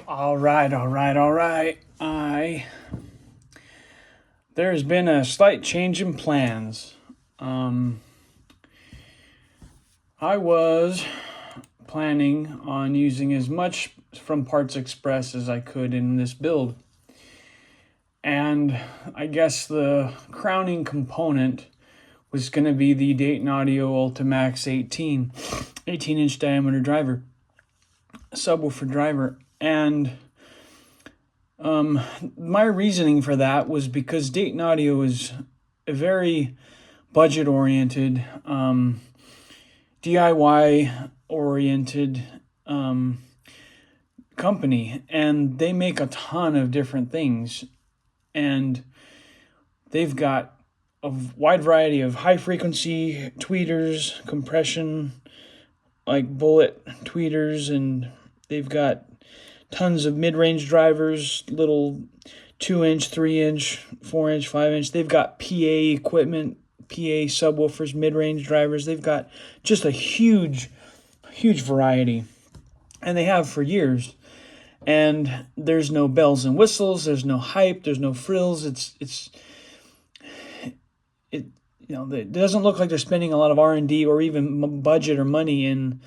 All right. There's been a slight change in plans. I was planning on using as much from Parts Express as I could in this build. And I guess the crowning component was going to be the Dayton Audio Ultimax 18-inch diameter driver, subwoofer driver. And my reasoning for that was because Dayton Audio is a very budget-oriented, DIY-oriented company, and they make a ton of different things, and they've got a wide variety of high-frequency tweeters, compression, like bullet tweeters, and they've got tons of mid-range drivers, little 2-inch, 3-inch, 4-inch, 5-inch. They've got PA equipment, PA subwoofers, mid-range drivers. They've got just a huge variety, and they have for years. And there's no bells and whistles. There's no hype. There's no frills. It doesn't look like they're spending a lot of R&D or even budget or money in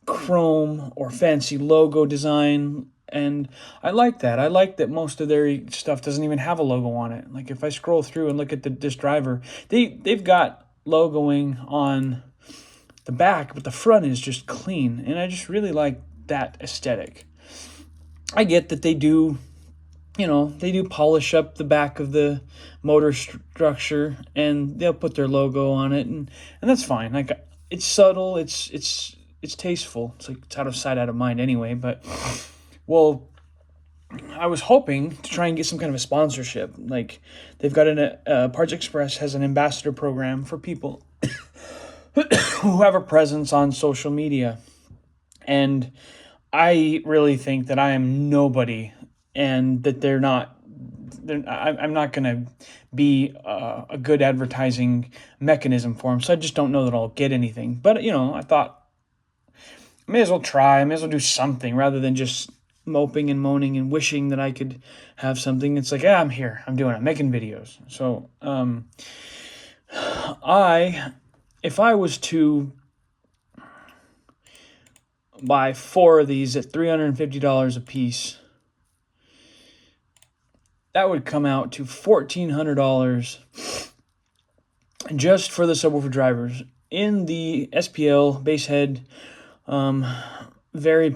chrome or fancy logo design. And I like that. I like that most of their stuff doesn't even have a logo on it. Like if I scroll through and look at this driver, they've got logoing on the back, but the front is just clean. And I just really like that aesthetic. I get that they do polish up the back of the motor structure and they'll put their logo on it, and that's fine. Like it's subtle, it's tasteful. It's like it's out of sight, out of mind anyway. But well, I was hoping to try and get some kind of a sponsorship. Like they've got Parts Express has an ambassador program for people who have a presence on social media, and I really think that I am nobody, and that I'm not going to be a good advertising mechanism for them. So I just don't know that I'll get anything. But, I thought I may as well try. I may as well do something rather than just moping and moaning and wishing that I could have something. It's like, I'm here. I'm making videos. So if I was to buy 4 of these at $350 a piece, that would come out to $1,400 just for the subwoofer drivers. In the SPL bass head, very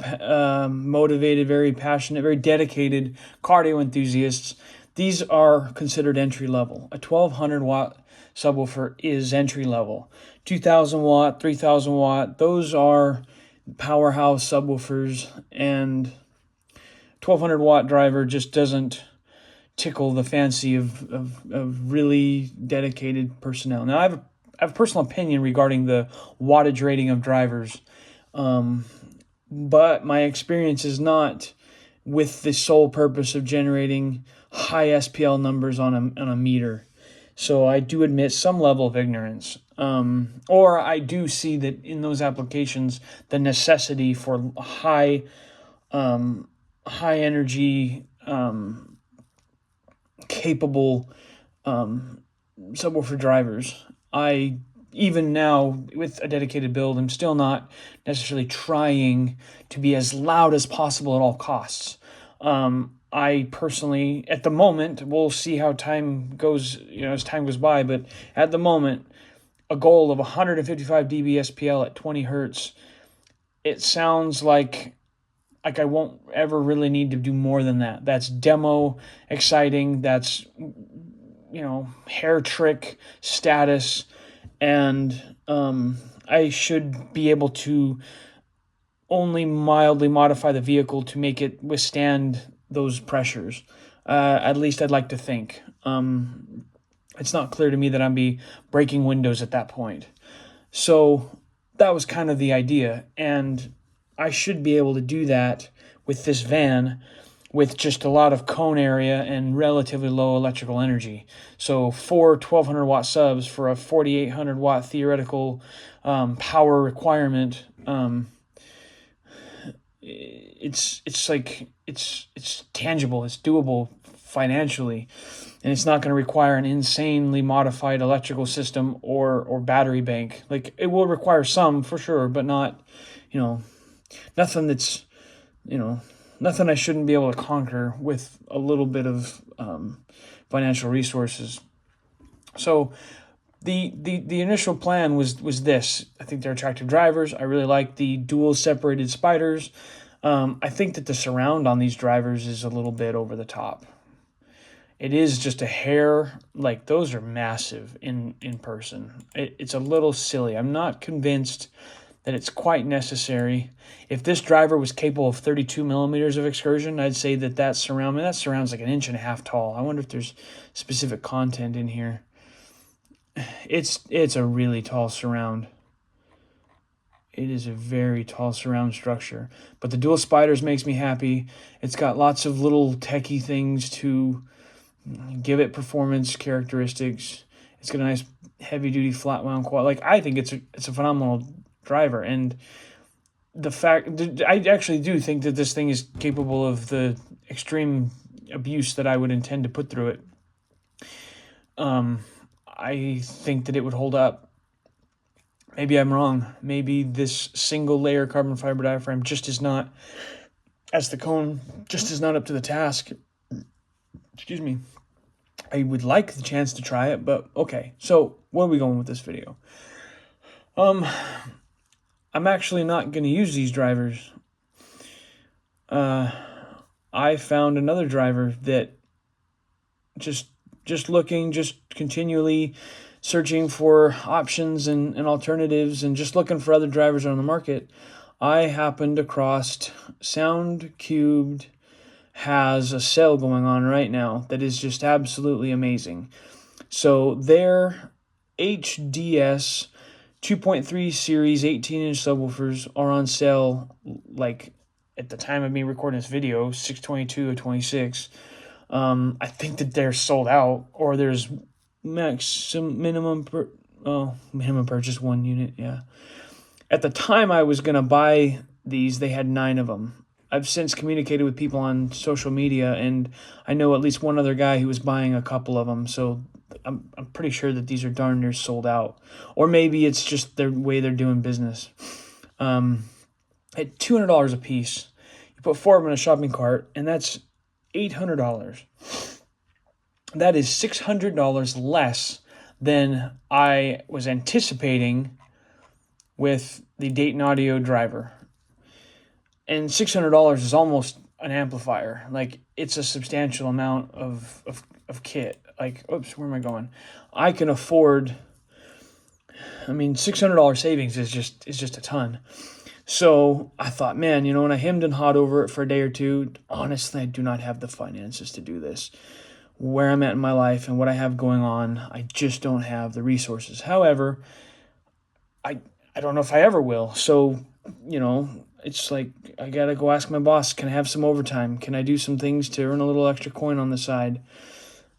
motivated, very passionate, very dedicated cardio enthusiasts, these are considered entry level. A 1,200 watt subwoofer is entry level. 2,000 watt, 3,000 watt, those are powerhouse subwoofers, and 1,200 watt driver just doesn't tickle the fancy of really dedicated personnel. Now, I have a personal opinion regarding the wattage rating of drivers, but my experience is not with the sole purpose of generating high SPL numbers on a meter. So I do admit some level of ignorance, or I do see that in those applications the necessity for high energy capable subwoofer drivers. I, even now with a dedicated build, I'm still not necessarily trying to be as loud as possible at all costs. I personally, at the moment, we'll see how time goes, as time goes by, but at the moment, a goal of 155 dB SPL at 20 hertz, it sounds like I won't ever really need to do more than that. That's demo exciting. That's, hair trick status. And I should be able to only mildly modify the vehicle to make it withstand those pressures. At least I'd like to think. It's not clear to me that I'd be breaking windows at that point. So that was kind of the idea. And I should be able to do that with this van with just a lot of cone area and relatively low electrical energy. So 4 1,200 watt subs for a 4,800 watt theoretical power requirement it's like it's tangible, it's doable financially, and it's not going to require an insanely modified electrical system or battery bank. Like, it will require some for sure, but not, you know, nothing that's, you know, nothing I shouldn't be able to conquer with a little bit of financial resources. So the initial plan was this. I think they're attractive drivers. I really like the dual separated spiders. I think that the surround on these drivers is a little bit over the top. It is just a hair, like, those are massive in person. It's a little silly. I'm not convinced that it's quite necessary. If this driver was capable of 32 millimeters of excursion, I'd say that surround's like 1.5 inches tall. I wonder if there's specific content in here. It's a really tall surround. It is a very tall surround structure. But the dual spiders makes me happy. It's got lots of little techie things to give it performance characteristics. It's got a nice heavy-duty flat wound quad. Like, I think it's a phenomenal driver. And the fact, I actually do think that this thing is capable of the extreme abuse that I would intend to put through it. I think that it would hold up. Maybe I'm wrong. Maybe this single layer carbon fiber diaphragm just is not, as the cone, just is not up to the task. Excuse me. I would like the chance to try it, but okay. So where are we going with this video? I'm actually not going to use these drivers. I found another driver that just continually searching for options and alternatives and just looking for other drivers on the market. I happened across SoundQubed has a sale going on right now that is just absolutely amazing. So their HDS 2.3 series 18-inch subwoofers are on sale, like, at the time of me recording this video, 6/22 of 26. I think that they're sold out, or there's minimum purchase 1 unit. Yeah. At the time I was gonna buy these, they had 9 of them. I've since communicated with people on social media, and I know at least one other guy who was buying a couple of them. So I'm pretty sure that these are darn near sold out, or maybe it's just the way they're doing business. At $200 a piece, you put 4 of them in a shopping cart, and that's $800. That is $600 less than I was anticipating with the Dayton Audio driver. And $600 is almost an amplifier. Like, it's a substantial amount of kit. Like, oops, where am I going? I can afford, I mean, $600 savings is just a ton. So I thought, man, when I hemmed and hawed over it for a day or two, honestly, I do not have the finances to do this. Where I'm at in my life and what I have going on, I just don't have the resources. However, I don't know if I ever will. So, it's like, I got to go ask my boss, can I have some overtime? Can I do some things to earn a little extra coin on the side?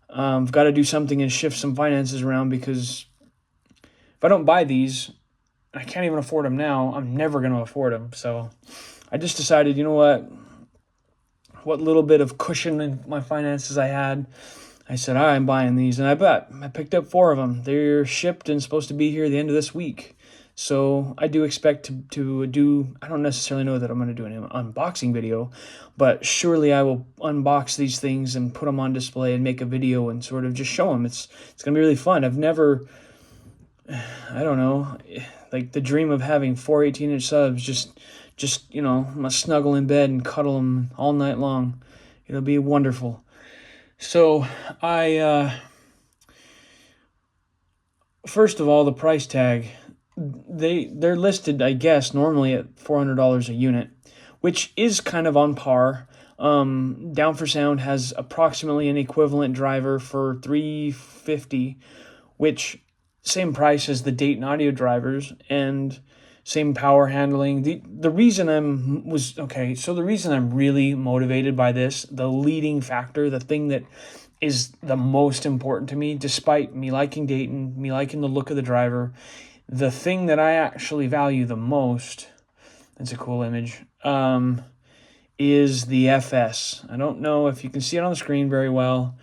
I've got to do something and shift some finances around, because if I don't buy these, I can't even afford them now, I'm never going to afford them. So I just decided, what little bit of cushion in my finances I had, I said, all right, I'm buying these. And I picked up 4 of them. They're shipped and supposed to be here at the end of this week. So I do expect to do, I don't necessarily know that I'm going to do an unboxing video, but surely I will unbox these things and put them on display and make a video and sort of just show them. It's going to be really fun. I've never, I don't know, like, the dream of having 4 18-inch subs, just I'm going to snuggle in bed and cuddle them all night long. It'll be wonderful. So first of all, the price tag, they're listed, I guess, normally at $400 a unit, which is kind of on par. Down for Sound has approximately an equivalent driver for $350, which same price as the Dayton Audio drivers and same power handling. The reason I'm really motivated by this, the leading factor, the thing that is the most important to me, despite me liking Dayton, me liking the look of the driver, the thing that I actually value the most, it's a cool image, is the FS. I don't know if you can see it on the screen very well,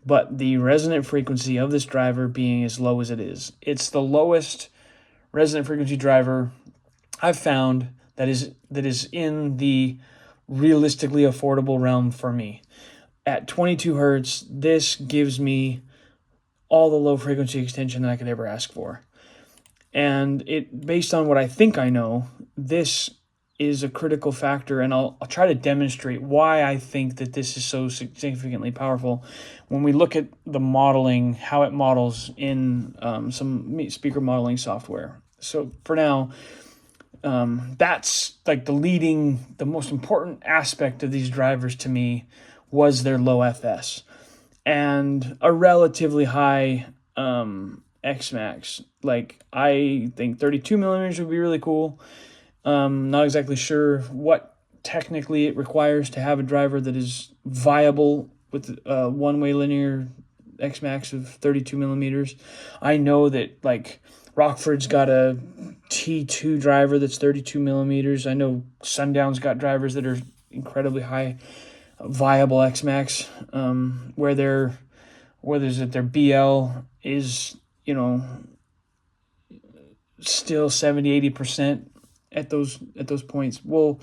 but the resonant frequency of this driver being as low as it is. It's the lowest resonant frequency driver I've found that is in the realistically affordable realm for me. At 22 hertz, this gives me all the low frequency extension that I could ever ask for. And it, based on what I think I know, this is a critical factor, and I'll try to demonstrate why I think that this is so significantly powerful when we look at the modeling, how it models in some speaker modeling software. So for now, that's like the most important aspect of these drivers to me was their low FS and a relatively high X-Max. Like, I think 32 millimeters would be really cool. Not exactly sure what technically it requires to have a driver that is viable with a one-way linear X-Max of 32 millimeters. I know that, like, Rockford's got a T2 driver that's 32 millimeters. I know Sundown's got drivers that are incredibly high viable X-Max, where their BL is, still 70-80% at those points. Well,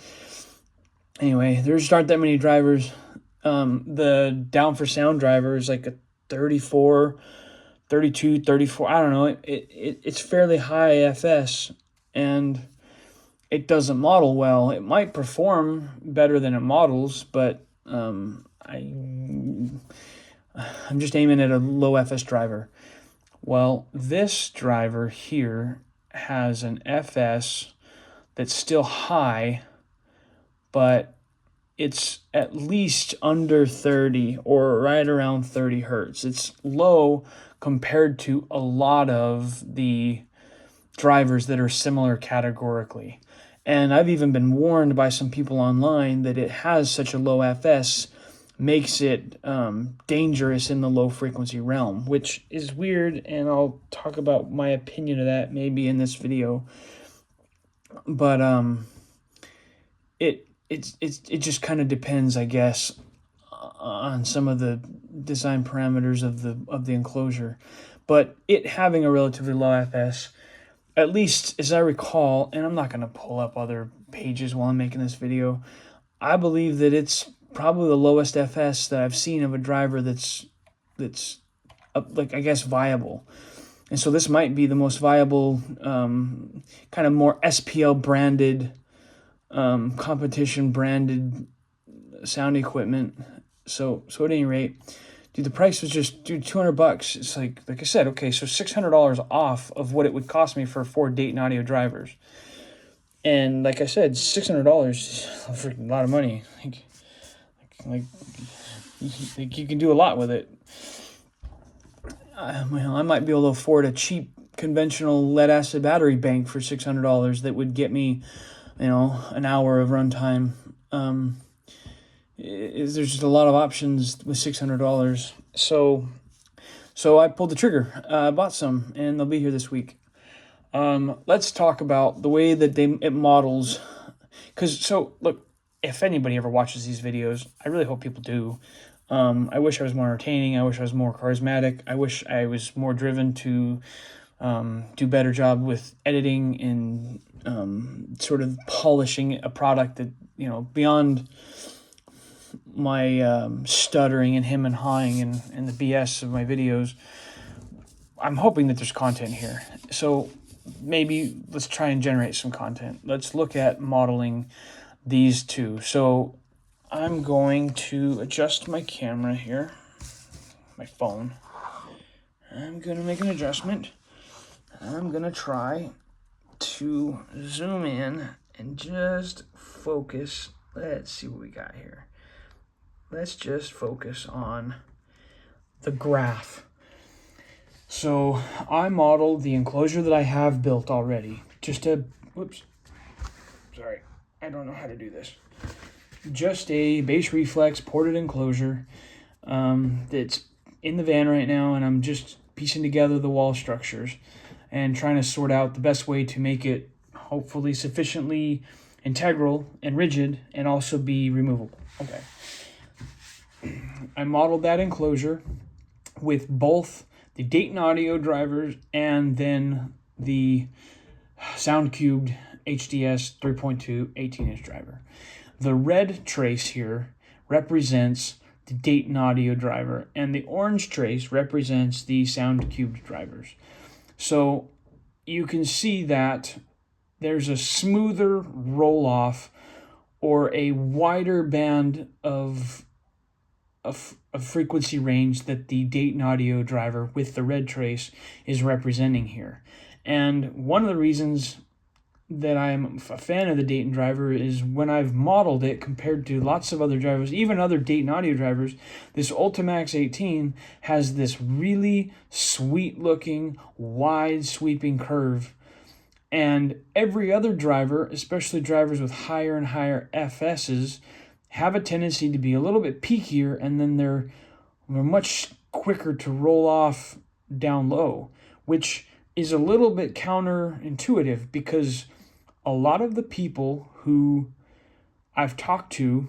anyway, there just aren't that many drivers. The Down for Sound driver is like a 34, 32, 34. I don't know. It's fairly high FS, and it doesn't model well. It might perform better than it models, but I'm just aiming at a low FS driver. Well, this driver here has an FS that's still high, but it's at least under 30 or right around 30 hertz. It's low compared to a lot of the drivers that are similar categorically. And I've even been warned by some people online that it has such a low FS makes it dangerous in the low frequency realm, which is weird, and I'll talk about my opinion of that maybe in this video. But it just kind of depends, I guess, on some of the design parameters of the enclosure. But it having a relatively low FS, at least as I recall, and I'm not going to pull up other pages while I'm making this video, I believe that it's probably the lowest FS that I've seen of a driver that's like, I guess, viable. And so this might be the most viable, kind of more SPL branded, competition branded sound equipment. So at any rate, dude, the price was just, $200. It's like I said, okay, so $600 off of what it would cost me for 4 Dayton audio drivers. And like I said, $600 is a freaking lot of money. Like you can do a lot with it. I might be able to afford a cheap conventional lead acid battery bank for $600 that would get me, an hour of runtime. There's just a lot of options with $600. So I pulled the trigger. I bought some, and they'll be here this week. Let's talk about the way that it models. Look, if anybody ever watches these videos, I really hope people do. I wish I was more entertaining. I wish I was more charismatic. I wish I was more driven to do a better job with editing and sort of polishing a product that, beyond my stuttering and him and hawing and the BS of my videos. I'm hoping that there's content here. So maybe let's try and generate some content. Let's look at modeling these two. So I'm going to adjust my camera here, my phone. I'm going to make an adjustment. I'm going to try to zoom in and just focus. Let's see what we got here. Let's just focus on the graph. So I modeled the enclosure that I have built already. I don't know how to do this. Just a bass reflex ported enclosure that's in the van right now, and I'm just piecing together the wall structures and trying to sort out the best way to make it hopefully sufficiently integral and rigid and also be removable. Okay. I modeled that enclosure with both the Dayton audio drivers and then the SoundQubed HDS 3.2 18-inch driver. The red trace here represents the Dayton audio driver, and the orange trace represents the SoundQubed drivers. So you can see that there's a smoother roll-off or a wider band of frequency range that the Dayton audio driver with the red trace is representing here. And one of the reasons that I'm a fan of the Dayton driver is when I've modeled it compared to lots of other drivers, even other Dayton audio drivers, this Ultimax 18 has this really sweet looking, wide sweeping curve. And every other driver, especially drivers with higher and higher FSs, have a tendency to be a little bit peakier, and then they're much quicker to roll off down low, which is a little bit counterintuitive because a lot of the people who I've talked to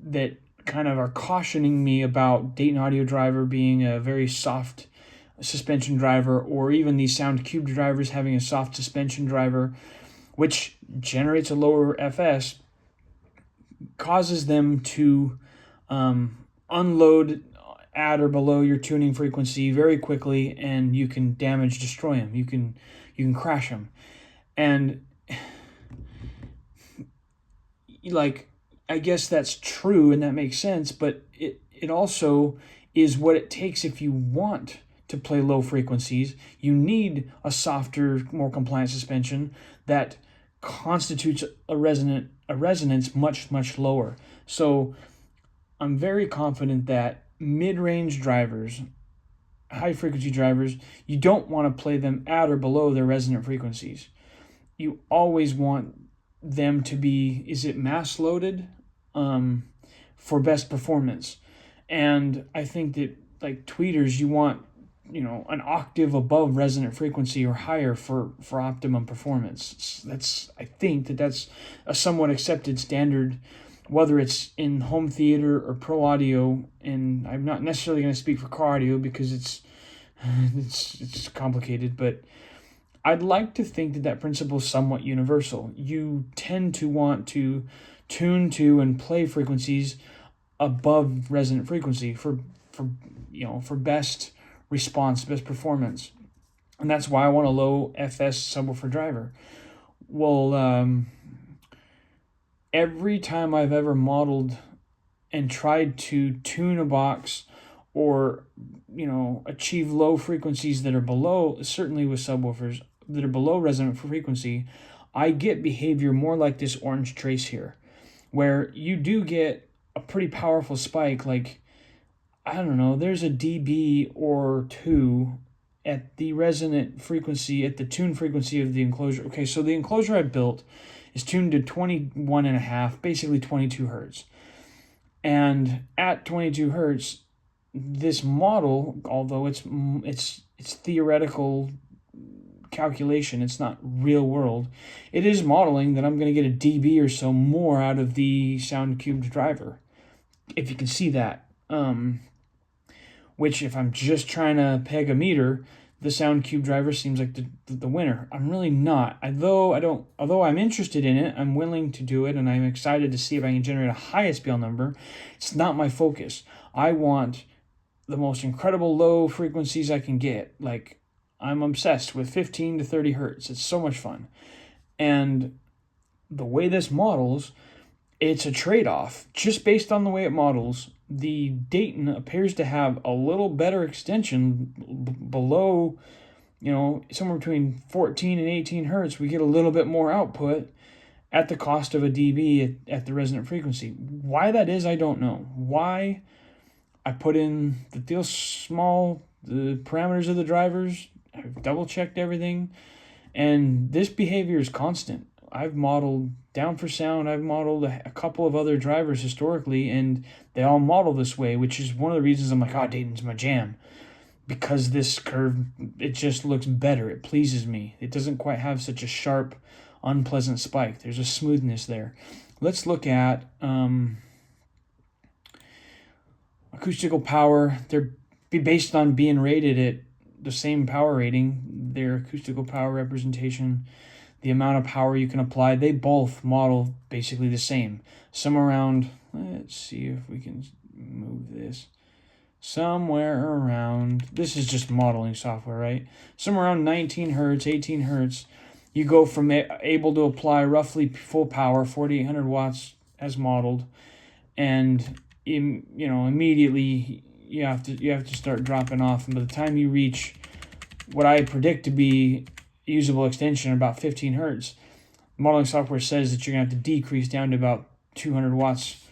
that kind of are cautioning me about Dayton audio driver being a very soft suspension driver, or even these SoundQubed drivers having a soft suspension driver, which generates a lower FS, causes them to unload at or below your tuning frequency very quickly, and you can destroy them. You can crash them. And like, I guess that's true and that makes sense, but it also is what it takes if you want to play low frequencies. You need a softer, more compliant suspension that constitutes a resonance much lower. So I'm very confident that mid-range drivers, high frequency drivers, you don't want to play them at or below their resonant frequencies. You always want them to be, is it mass loaded, for best performance. And I think that like tweeters, you want, an octave above resonant frequency or higher for optimum performance. I think that's a somewhat accepted standard, whether it's in home theater or pro audio. And I'm not necessarily going to speak for car audio because it's complicated, but I'd like to think that principle is somewhat universal. You tend to want to tune to and play frequencies above resonant frequency for best response, best performance. And that's why I want a low FS subwoofer driver. Well, every time I've ever modeled and tried to tune a box or, achieve low frequencies that are below, certainly with subwoofers, that are below resonant frequency, I get behavior more like this orange trace here, where you do get a pretty powerful spike, like, I don't know, there's a dB or two at the resonant frequency, at the tune frequency of the enclosure. Okay, so the enclosure I built is tuned to 21.5, basically 22 hertz. And at 22 hertz, this model, although it's theoretical calculation, it's not real world, it is modeling that I'm going to get a dB or so more out of the SoundQubed driver, if you can see that. Which, if I'm just trying to peg a meter, the SoundQubed driver seems like the winner. I'm really not. Although I'm interested in it, I'm willing to do it, and I'm excited to see if I can generate a high SPL number. It's not my focus. I want the most incredible low frequencies I can get. Like, I'm obsessed with 15 to 30 hertz. It's so much fun. And the way this models, it's a trade-off. Just based on the way it models, the Dayton appears to have a little better extension below, somewhere between 14 and 18 hertz. We get a little bit more output at the cost of a dB at the resonant frequency. Why that is, I don't know. Why I put in the parameters of the drivers, I've double-checked everything, and this behavior is constant. I've modeled Down for Sound, I've modeled a couple of other drivers historically, and they all model this way, which is one of the reasons I'm like, Dayton's my jam. Because this curve, it just looks better. It pleases me. It doesn't quite have such a sharp unpleasant spike. There's a smoothness there. Let's look at acoustical power. They're based on being rated at the same power rating. Their acoustical power representation, the amount of power you can apply, they both model basically the same. Somewhere around, let's see if we can move this. Somewhere around, this is just modeling software, right? Somewhere around 19 hertz, 18 hertz, you go from able to apply roughly full power, 4,800 watts as modeled, and immediately you have to start dropping off. And by the time you reach what I predict to be usable extension, about 15 hertz, modeling software says that you're gonna have to decrease down to about 200 watts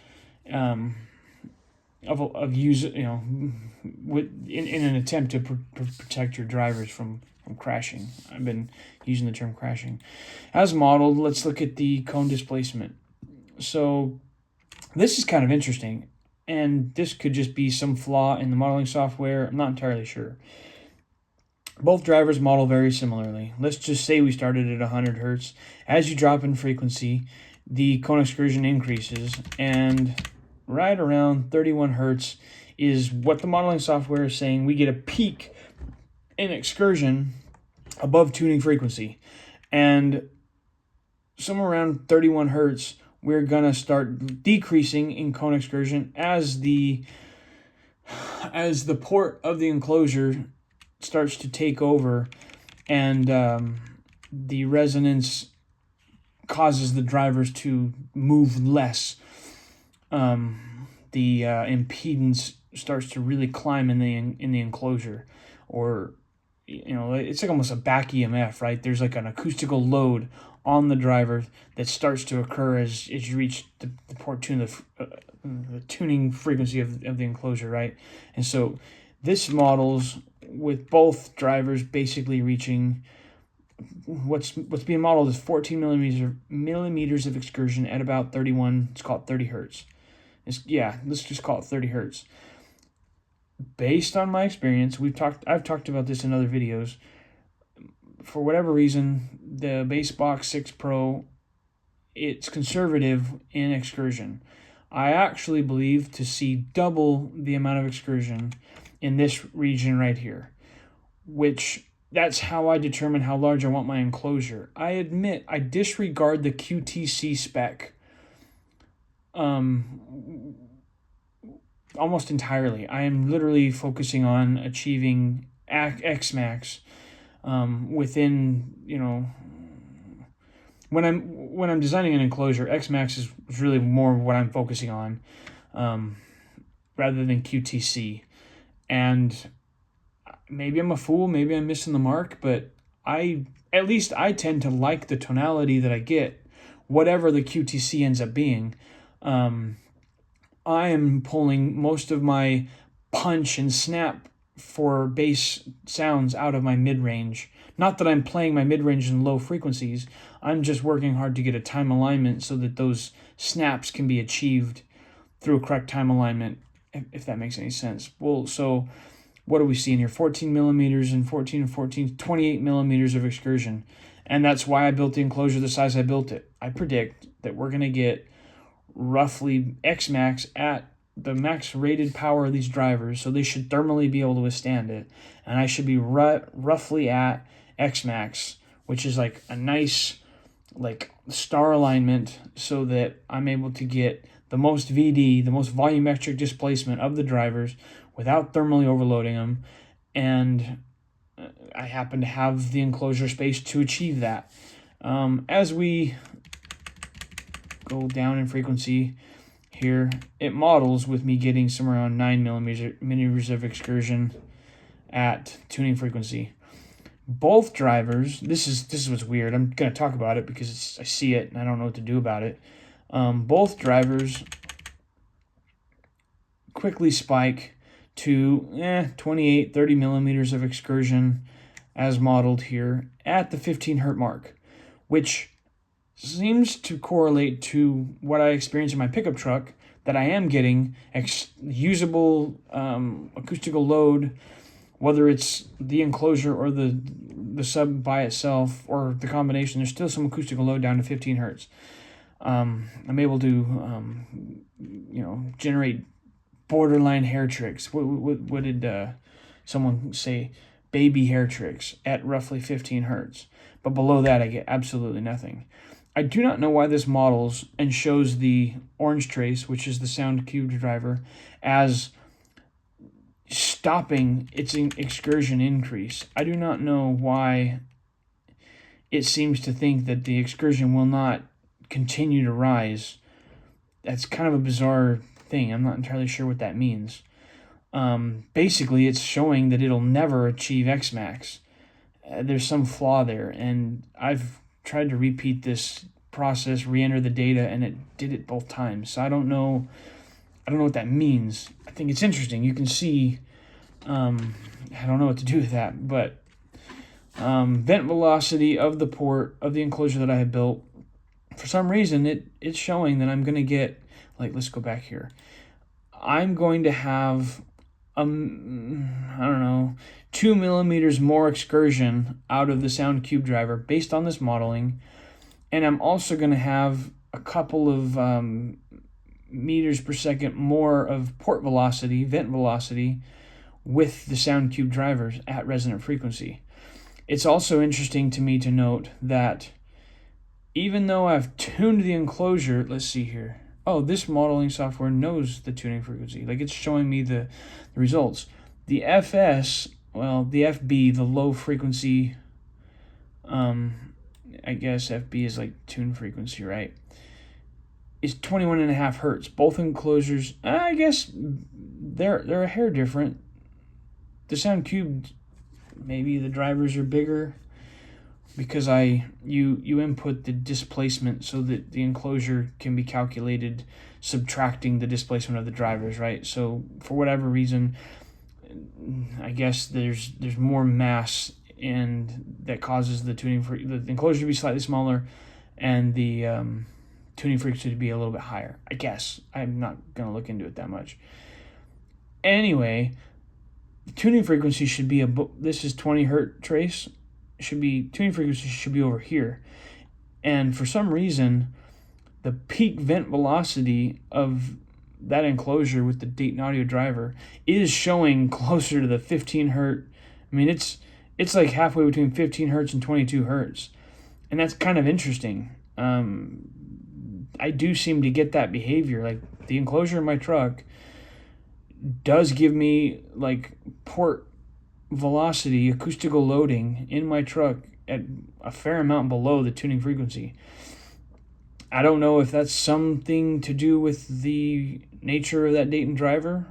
of use, in an attempt to protect your drivers from crashing. I've been using the term crashing. As modeled, let's look at the cone displacement. So this is kind of interesting, and this could just be some flaw in the modeling software. I'm not entirely sure. Both drivers model very similarly. Let's just say we started at 100 hertz. As you drop in frequency, the cone excursion increases, and right around 31 hertz is what the modeling software is saying. We get a peak in excursion above tuning frequency. And somewhere around 31 hertz, we're going to start decreasing in cone excursion as the port of the enclosure starts to take over, and the resonance causes the drivers to move less. The impedance starts to really climb in the enclosure, or it's like almost a back EMF, right? There's like an acoustical load on the driver that starts to occur as you reach the port tune, the tuning frequency of the enclosure, right? And so this models with both drivers basically reaching what's being modeled as 14 millimeters of excursion at about 31. Let's call it 30 hertz. Let's just call it 30 hertz. Based on my experience, I've talked about this in other videos. For whatever reason, the Basebox 6 Pro, it's conservative in excursion. I actually believe to see double the amount of excursion in this region right here, which that's how I determine how large I want my enclosure. I admit I disregard the QTC spec almost entirely. I am literally focusing on achieving Xmax within, when I'm designing an enclosure, Xmax is really more what I'm focusing on rather than QTC. And maybe I'm a fool, maybe I'm missing the mark, but I tend to like the tonality that I get, whatever the QTC ends up being. I am pulling most of my punch and snap for bass sounds out of my mid-range. Not that I'm playing my mid-range in low frequencies, I'm just working hard to get a time alignment so that those snaps can be achieved through a correct time alignment, if that makes any sense. Well, so what are we seeing here? 14 millimeters and 14 and 14, 28 millimeters of excursion. And that's why I built the enclosure the size I built it. I predict that we're going to get roughly Xmax at the max rated power of these drivers, so they should thermally be able to withstand it. And I should be roughly at Xmax, which is like a nice star alignment, so that I'm able to get the most VD, the most volumetric displacement of the drivers without thermally overloading them. And I happen to have the enclosure space to achieve that. As we go down in frequency here, it models with me getting somewhere around 9 millimeters of excursion at tuning frequency. Both drivers, this is what's weird. I'm going to talk about it because I see it and I don't know what to do about it. Both drivers quickly spike to 28, 30 millimeters of excursion as modeled here at the 15 hertz mark, which seems to correlate to what I experienced in my pickup truck, that I am getting usable acoustical load whether it's the enclosure or the sub by itself or the combination, there's still some acoustical load down to 15 hertz. I'm able to, generate borderline hair tricks. What did someone say? Baby hair tricks at roughly 15 hertz. But below that, I get absolutely nothing. I do not know why this models and shows the orange trace, which is the SoundQubed driver, as stopping its excursion increase. I do not know why it seems to think that the excursion will not continue to rise. That's kind of a bizarre thing. I'm not entirely sure what that means. Basically, it's showing that it'll never achieve Xmax. There's some flaw there, and I've tried to repeat this process, re-enter the data, and it did it both times. So I don't know what that means. I think it's interesting. You can see, I don't know what to do with that, but vent velocity of the port of the enclosure that I have built, for some reason it's showing that I'm going to get, like, let's go back here. I'm going to have, 2 millimeters more excursion out of the SoundQubed driver based on this modeling. And I'm also going to have a couple of meters per second more of port velocity, vent velocity, with the SoundQubed drivers at resonant frequency. It's also interesting to me to note that even though I've tuned the enclosure, let's see here. Oh, this modeling software knows the tuning frequency. Like, it's showing me the results. The FS, well, the FB, the low frequency, I guess FB is like tune frequency, right? Is 21.5 hertz. Both enclosures, I guess they're a hair different. The SoundQubed, maybe the drivers are bigger, because you input the displacement so that the enclosure can be calculated subtracting the displacement of the drivers, right? So for whatever reason, I guess there's more mass, and that causes the the enclosure to be slightly smaller and the tuning frequency to be a little bit higher. I guess I'm not going to look into it that much. Anyway, the tuning frequency should be this is 20 hertz trace. Tuning frequency should be over here. And for some reason, the peak vent velocity of that enclosure with the Dayton audio driver is showing closer to the 15 hertz. I mean, it's like halfway between 15 hertz and 22 hertz. And that's kind of interesting. I do seem to get that behavior. Like, the enclosure in my truck does give me, like, port velocity, acoustical loading in my truck at a fair amount below the tuning frequency. I don't know if that's something to do with the nature of that Dayton driver.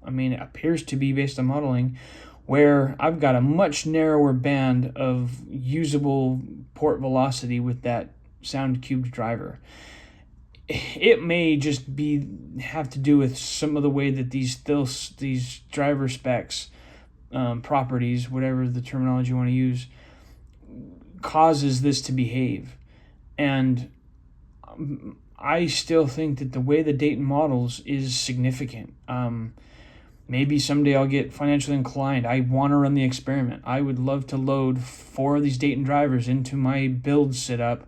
I mean, it appears to be based on modeling, where I've got a much narrower band of usable port velocity with that SoundQubed driver. It may just have to do with some of the way that these driver specs, properties, whatever the terminology you want to use, causes this to behave. And I still think that the way the Dayton models is significant. Maybe someday I'll get financially inclined. I want to run the experiment. I would love to load 4 of these Dayton drivers into my build setup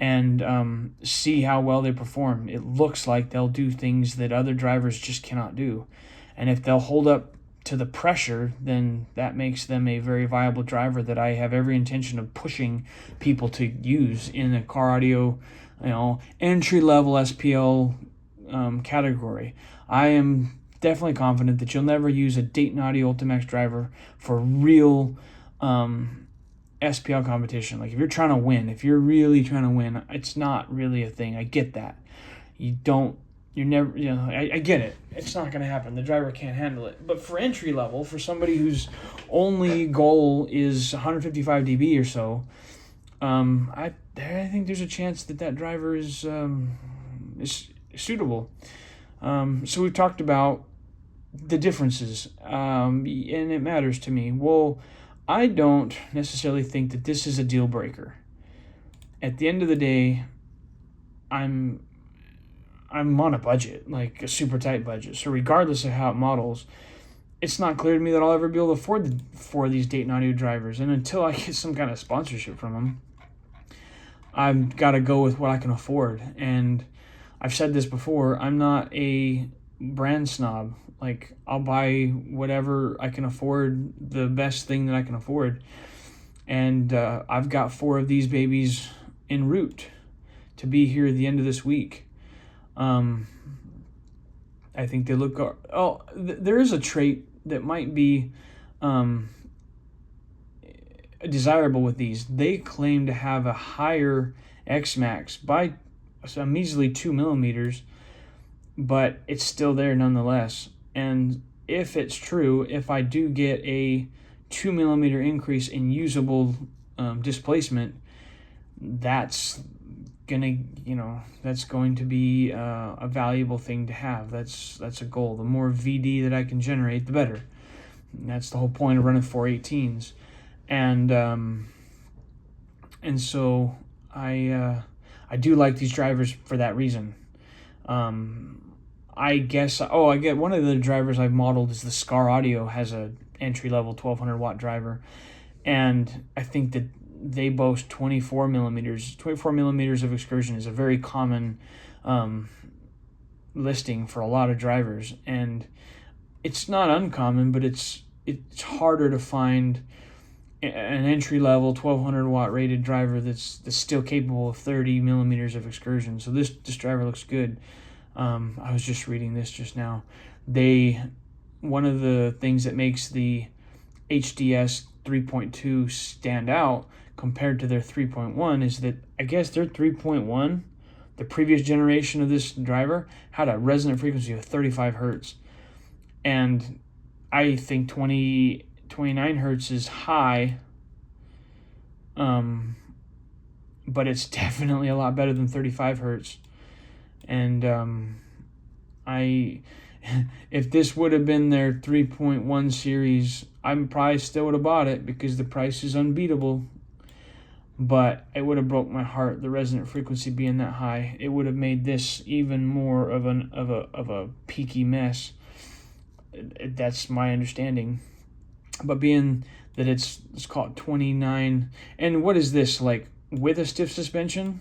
and see how well they perform. It looks like they'll do things that other drivers just cannot do. And if they'll hold up to the pressure, then that makes them a very viable driver that I have every intention of pushing people to use in a car audio, entry-level SPL category. I am definitely confident that you'll never use a Dayton Audio Ultimax driver for real SPL competition. Like, if you're trying to win, if you're really trying to win, it's not really a thing. I get that. You're never, I get it. It's not going to happen. The driver can't handle it. But for entry level, for somebody whose only goal is 155 dB or so, I think there's a chance that driver is suitable. So we've talked about the differences, and it matters to me. Well, I don't necessarily think that this is a deal breaker. At the end of the day, I'm on a budget, like a super tight budget. So regardless of how it models, it's not clear to me that I'll ever be able to afford four of these Dayton Audio drivers. And until I get some kind of sponsorship from them, I've got to go with what I can afford. And I've said this before, I'm not a brand snob. Like, I'll buy whatever I can afford, the best thing that I can afford. And I've got four of these babies en route to be here at the end of this week. I think they look... there is a trait that might be desirable with these. They claim to have a higher X-Max by a measly 2 millimeters, but it's still there nonetheless. And if it's true, if I do get a 2 millimeter increase in usable displacement, that's going to be a valuable thing to have. That's a goal. The more VD that I can generate, the better. And that's the whole point of running 418s. And so I do like these drivers for that reason. I guess I get one of the drivers I've modeled is the Scar Audio, has a entry level 1200 watt driver, and I think that they boast 24 millimeters. 24 millimeters of excursion is a very common listing for a lot of drivers, and it's not uncommon, but it's harder to find an entry level 1200 watt rated driver that's still capable of 30 millimeters of excursion. So this driver looks good. I was just reading this just now. One of the things that makes the HDS 3.2 stand out compared to their 3.1 is that I guess their 3.1, the previous generation of this driver, had a resonant frequency of 35 hertz. And I think 29 hertz is high, but it's definitely a lot better than 35 hertz. And if this would have been their 3.1 series, I probably still would have bought it because the price is unbeatable. But it would have broke my heart, the resonant frequency being that high. It would have made this even more of a peaky mess. That's my understanding. But being that it's called 29, and what is this, like with a stiff suspension?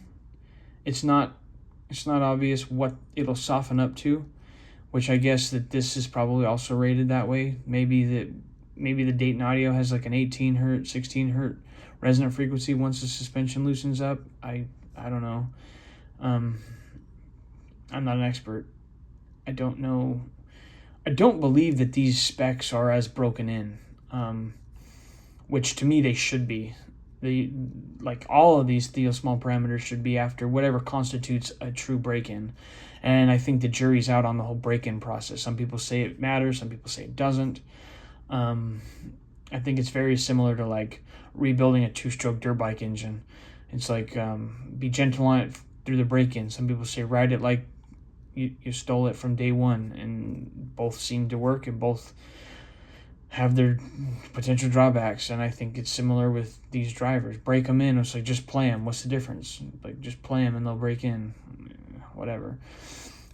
It's not obvious what it'll soften up to, which I guess that this is probably also rated that way. Maybe the Dayton Audio has like an 18 hertz, 16 hertz resonant frequency once the suspension loosens up. I don't know. I'm not an expert. I don't know. I don't believe that these specs are as broken in, which to me they should be. Like all of these Theo small parameters should be after whatever constitutes a true break-in. And I think the jury's out on the whole break-in process. Some people say it matters, some people say it doesn't. I think it's very similar to like rebuilding a two-stroke dirt bike engine. It's like be gentle on it through the break-in. Some people say ride it like you stole it from day one, and both seem to work and both have their potential drawbacks. And I think it's similar with these drivers. Break them in. It's like, just play them. What's the difference? Like, just play them and they'll break in. Whatever.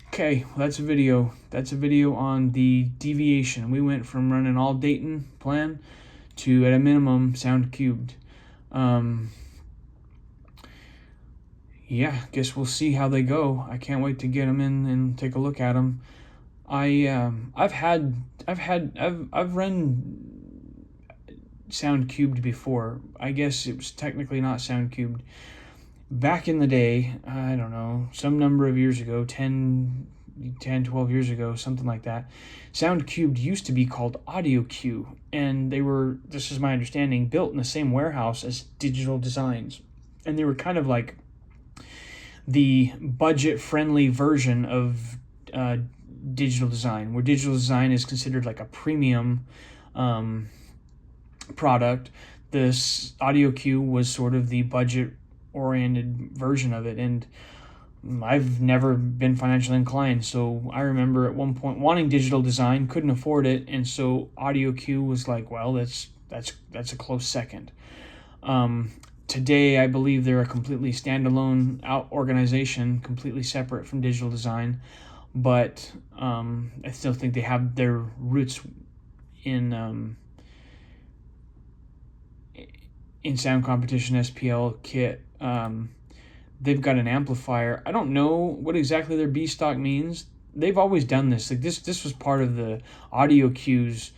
Okay, well, that's a video. That's a video on the deviation. We went from running all Dayton plan to, at a minimum, SoundQubed. Yeah, guess we'll see how they go. I can't wait to get them in and take a look at them. I've run SoundQubed before. I guess it was technically not SoundQubed. Back in the day, I don't know, some number of years ago, 10, 12 years ago, something like that, SoundQubed used to be called AudioQ, and they were, this is my understanding, built in the same warehouse as Digital Designs. And they were kind of like the budget-friendly version of Digital Design, where Digital Design is considered like a premium product. This AudioQ was sort of the budget-oriented version of it, and I've never been financially inclined, so I remember at one point wanting Digital Design, couldn't afford it, and so AudioQ was like, well, that's a close second. Today, I believe they're a completely standalone organization, completely separate from Digital Design, but I still think they have their roots in Sound Competition SPL kit. They've got an amplifier. I don't know what exactly their B stock means. They've always done this. Like this was part of the Audio Cues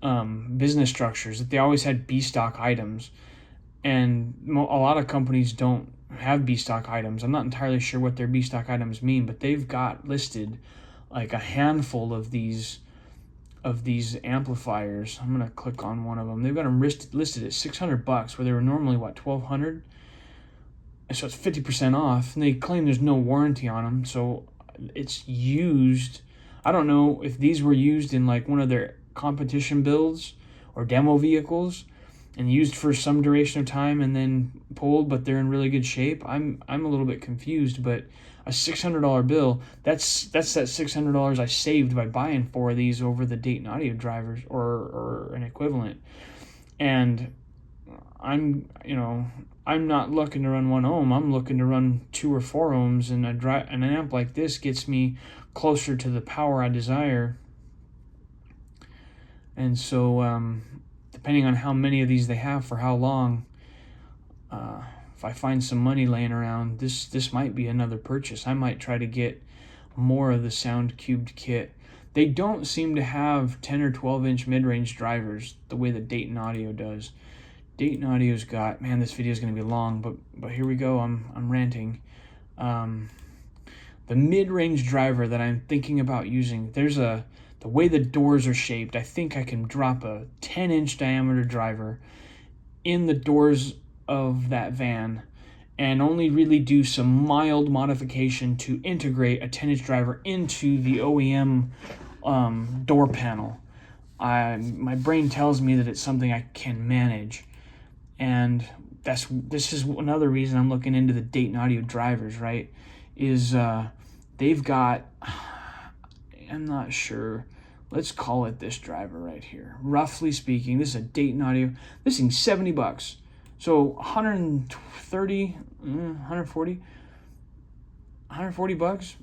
business structures, that they always had B stock items, and a lot of companies don't have B stock items. I'm not entirely sure what their B stock items mean, but they've got listed like a handful of these amplifiers. I'm gonna click on one of them. They've got them listed at $600, where they were normally what, $1,200. So it's 50% off, and they claim there's no warranty on them. So it's used. I don't know if these were used in like one of their competition builds or demo vehicles and used for some duration of time and then pulled, but they're in really good shape. I'm a little bit confused, but a $600 bill, that's that $600 I saved by buying 4 of these over the Dayton audio drivers or an equivalent. And I'm not looking to run 1 ohm. I'm looking to run 2 or 4 ohms, and an amp like this gets me closer to the power I desire. And so, depending on how many of these they have for how long, if I find some money laying around, this might be another purchase. I might try to get more of the SoundQubed kit. They don't seem to have 10 or 12 inch mid-range drivers the way that Dayton Audio does. Dayton Audio's got, man, this video is going to be long, but here we go. I'm ranting. The mid-range driver that I'm thinking about using, the way the doors are shaped, I think I can drop a 10-inch diameter driver in the doors of that van and only really do some mild modification to integrate a 10-inch driver into the OEM door panel. My brain tells me that it's something I can manage. And this is another reason I'm looking into the Dayton Audio drivers, right? Is they've got, I'm not sure, let's call it this driver right here. Roughly speaking, this is a Dayton Audio. This thing's $70. So 130, 140, $140.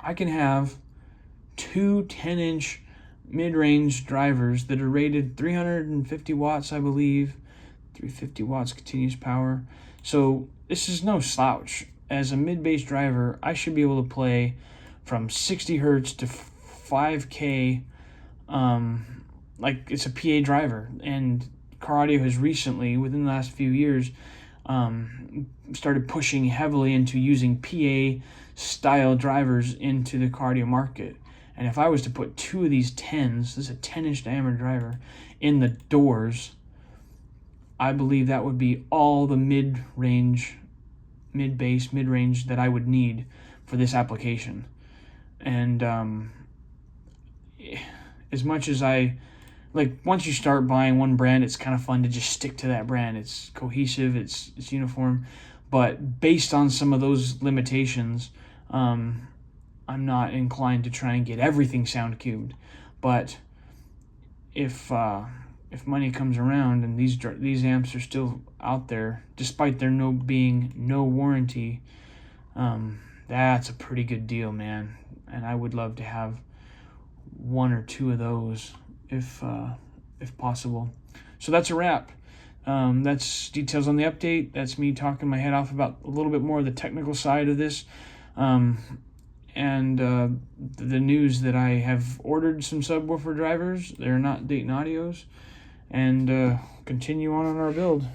I can have 2 10-inch mid-range drivers that are rated 350 watts, I believe. 350 watts continuous power. So this is no slouch. As a mid-bass driver, I should be able to play from 60 hertz to 5K, like it's a PA driver. And Car Audio has recently, within the last few years, started pushing heavily into using PA style drivers into the Car Audio market. And if I was to put 2 of these 10s, this is a 10-inch diameter driver, in the doors, I believe that would be all the mid-bass, mid-range that I would need for this application. And as much as once you start buying one brand, it's kind of fun to just stick to that brand. It's cohesive, it's uniform. But based on some of those limitations, I'm not inclined to try and get everything SoundQubed. But if money comes around and these amps are still out there, despite there being no warranty, that's a pretty good deal, man. And I would love to have 1 or 2 of those if possible. So that's a wrap. That's details on the update. That's me talking my head off about a little bit more of the technical side of this. And the news that I have ordered some subwoofer drivers. They're not Dayton Audios. And continue on our build.